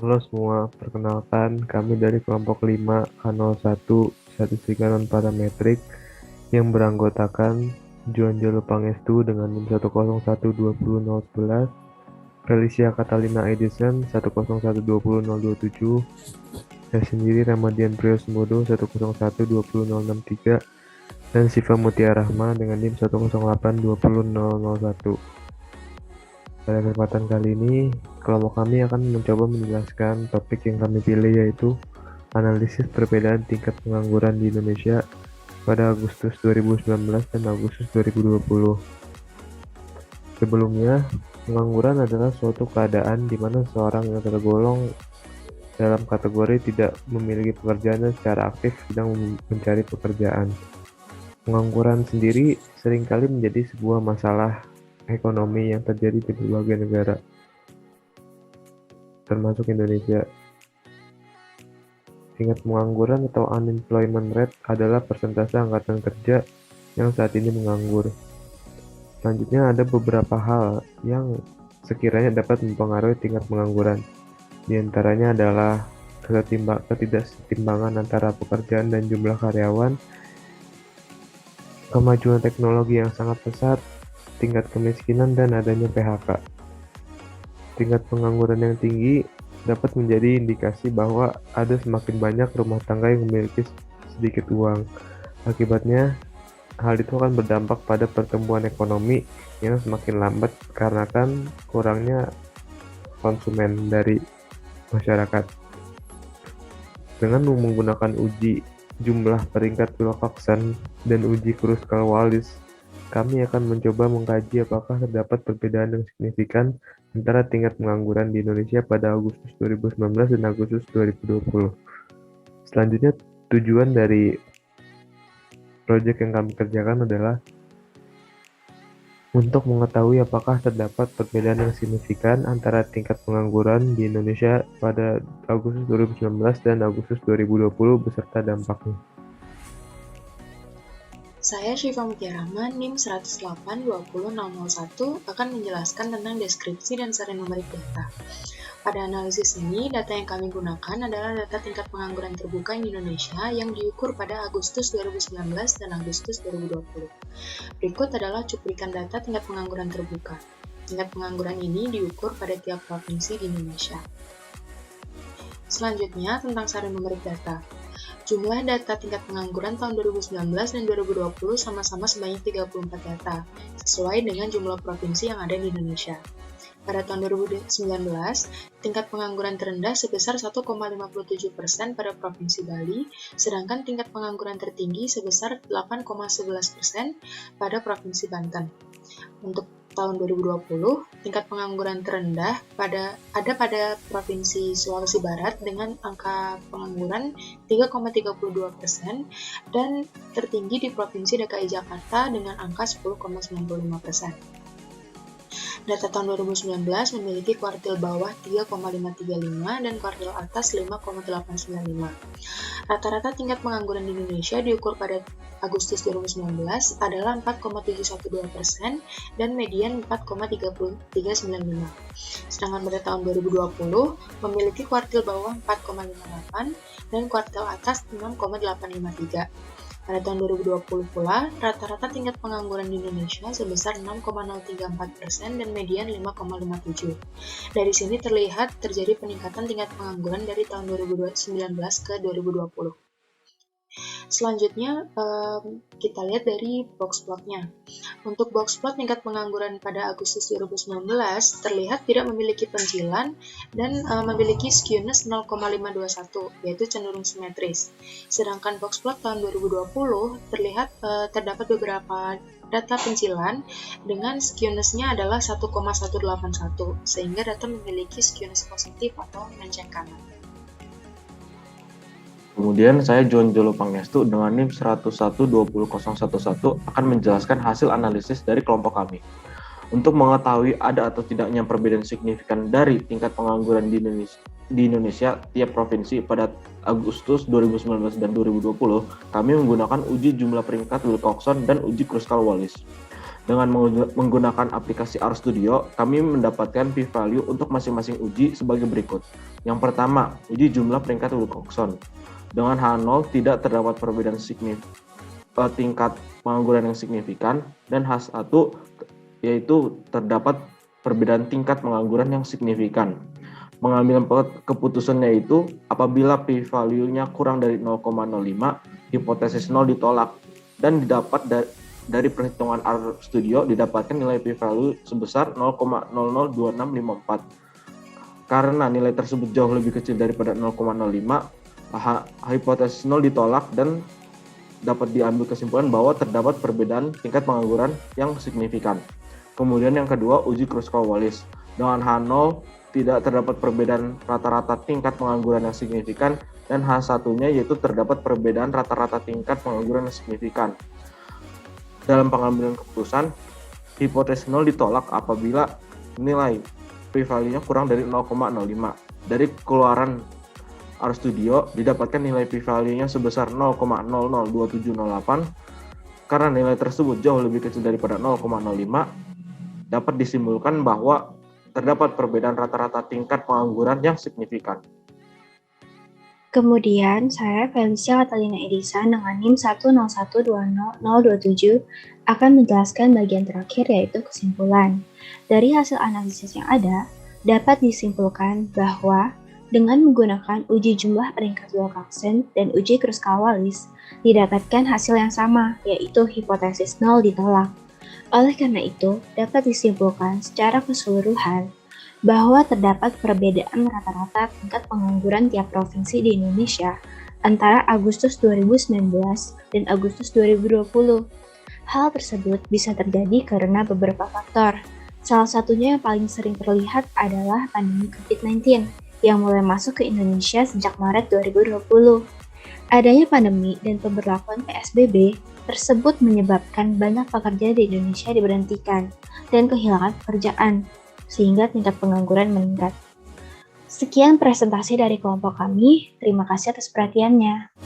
Halo semua, perkenalkan kami dari kelompok 5K01 Statistika Non-Parametrik yang beranggotakan Juan Jolo Pangestu dengan NIM 101200011, Felicia Catalina Edison 101200027, saya sendiri Ramadian Priyosumodo 101200063, dan Siva Mutia Rahma dengan NIM 108200001. Pada kesempatan kali ini, kelompok kami akan mencoba menjelaskan topik yang kami pilih, yaitu analisis perbedaan tingkat pengangguran di Indonesia pada Agustus 2019 dan Agustus 2020. Sebelumnya, pengangguran adalah suatu keadaan di mana seorang yang tergolong dalam kategori tidak memiliki pekerjaan dan secara aktif sedang mencari pekerjaan. Pengangguran sendiri seringkali menjadi sebuah masalah ekonomi yang terjadi di berbagai negara, termasuk Indonesia. Tingkat pengangguran atau unemployment rate adalah persentase angkatan kerja yang saat ini menganggur. Selanjutnya ada beberapa hal yang sekiranya dapat mempengaruhi tingkat pengangguran. Di antaranya adalah ketidaksetimbangan antara pekerjaan dan jumlah karyawan, kemajuan teknologi yang sangat pesat, tingkat kemiskinan, dan adanya PHK. Tingkat pengangguran yang tinggi dapat menjadi indikasi bahwa ada semakin banyak rumah tangga yang memiliki sedikit uang. Akibatnya, hal itu akan berdampak pada pertumbuhan ekonomi yang semakin lambat karena kan kurangnya konsumen dari masyarakat. Dengan menggunakan uji jumlah peringkat Wilcoxon dan uji Kruskal-Wallis, kami akan mencoba mengkaji apakah terdapat perbedaan yang signifikan antara tingkat pengangguran di Indonesia pada Agustus 2019 dan Agustus 2020. Selanjutnya, tujuan dari proyek yang kami kerjakan adalah untuk mengetahui apakah terdapat perbedaan yang signifikan antara tingkat pengangguran di Indonesia pada Agustus 2019 dan Agustus 2020 beserta dampaknya. Saya Syifa Mutia Rahma, NIM 108200001 akan menjelaskan tentang deskripsi dan seri numerik data. Pada analisis ini, data yang kami gunakan adalah data tingkat pengangguran terbuka di Indonesia yang diukur pada Agustus 2019 dan Agustus 2020. Berikut adalah cuplikan data tingkat pengangguran terbuka. Tingkat pengangguran ini diukur pada tiap provinsi di Indonesia. Selanjutnya, tentang seri numerik data. Jumlah data tingkat pengangguran tahun 2019 dan 2020 sama-sama sebanyak 34 data, sesuai dengan jumlah provinsi yang ada di Indonesia. Pada tahun 2019, tingkat pengangguran terendah sebesar 1,57% pada Provinsi Bali, sedangkan tingkat pengangguran tertinggi sebesar 8,11% pada Provinsi Banten. Untuk tahun 2020, tingkat pengangguran terendah pada Provinsi Sulawesi Barat dengan angka pengangguran 3,32% dan tertinggi di Provinsi DKI Jakarta dengan angka 10,95%. Data tahun 2019 memiliki kuartil bawah 3,535 dan kuartil atas 5,895. Rata-rata tingkat pengangguran di Indonesia diukur pada Agustus 2019 adalah 4,712% dan median 4,3395. Sedangkan pada tahun 2020 memiliki kuartil bawah 4,58 dan kuartil atas 6,853. Pada tahun 2020 pula, rata-rata tingkat pengangguran di Indonesia sebesar 6,034% dan median 5,57. Dari sini terlihat terjadi peningkatan tingkat pengangguran dari tahun 2019 ke 2020. Selanjutnya, kita lihat dari box plotnya. Untuk box plot tingkat pengangguran pada Agustus 2019 terlihat tidak memiliki pencilan dan memiliki skewness 0,521, yaitu cenderung simetris. Sedangkan box plot tahun 2020 terlihat terdapat beberapa data pencilan dengan skewness-nya adalah 1,181, sehingga data memiliki skewness positif atau menceng kanan. Kemudian saya Juan Jolo Pangestu dengan NIM 101200011 akan menjelaskan hasil analisis dari kelompok kami. Untuk mengetahui ada atau tidaknya perbedaan signifikan dari tingkat pengangguran di Indonesia tiap provinsi pada Agustus 2019 dan 2020, kami menggunakan uji jumlah peringkat Wilcoxon dan uji Kruskal-Wallis. Dengan menggunakan aplikasi RStudio, kami mendapatkan p-value untuk masing-masing uji sebagai berikut. Yang pertama, uji jumlah peringkat Wilcoxon. Dengan H0 tidak terdapat perbedaan tingkat pengangguran yang signifikan, dan H1 yaitu terdapat perbedaan tingkat pengangguran yang signifikan. Mengambil keputusan yaitu apabila p-value-nya kurang dari 0,05, hipotesis 0 ditolak, dan didapat dari perhitungan RStudio didapatkan nilai p-value sebesar 0,002654. Karena nilai tersebut jauh lebih kecil daripada 0,05, hipotesis 0 ditolak dan dapat diambil kesimpulan bahwa terdapat perbedaan tingkat pengangguran yang signifikan. Kemudian yang kedua, uji Kruskal-Wallis. Dengan H0 tidak terdapat perbedaan rata-rata tingkat pengangguran yang signifikan, dan H1-nya yaitu terdapat perbedaan rata-rata tingkat pengangguran yang signifikan. Dalam pengambilan keputusan, hipotesis 0 ditolak apabila nilai p-value-nya kurang dari 0,05. Dari keluaran RStudio didapatkan nilai p-value-nya sebesar 0,002708. Karena nilai tersebut jauh lebih kecil daripada 0,05, dapat disimpulkan bahwa terdapat perbedaan rata-rata tingkat pengangguran yang signifikan. Kemudian, saya Felicia Catalina Edisa dengan NIM 101200027 akan menjelaskan bagian terakhir yaitu kesimpulan. Dari hasil analisis yang ada, dapat disimpulkan bahwa dengan menggunakan uji jumlah peringkat Wilcoxon dan uji Kruskal-Wallis, didapatkan hasil yang sama, yaitu hipotesis 0 ditolak. Oleh karena itu, dapat disimpulkan secara keseluruhan bahwa terdapat perbedaan rata-rata tingkat pengangguran tiap provinsi di Indonesia antara Agustus 2019 dan Agustus 2020. Hal tersebut bisa terjadi karena beberapa faktor. Salah satunya yang paling sering terlihat adalah pandemi COVID-19 yang mulai masuk ke Indonesia sejak Maret 2020. Adanya pandemi dan pemberlakuan PSBB tersebut menyebabkan banyak pekerja di Indonesia diberhentikan dan kehilangan pekerjaan, sehingga tingkat pengangguran meningkat. Sekian presentasi dari kelompok kami. Terima kasih atas perhatiannya.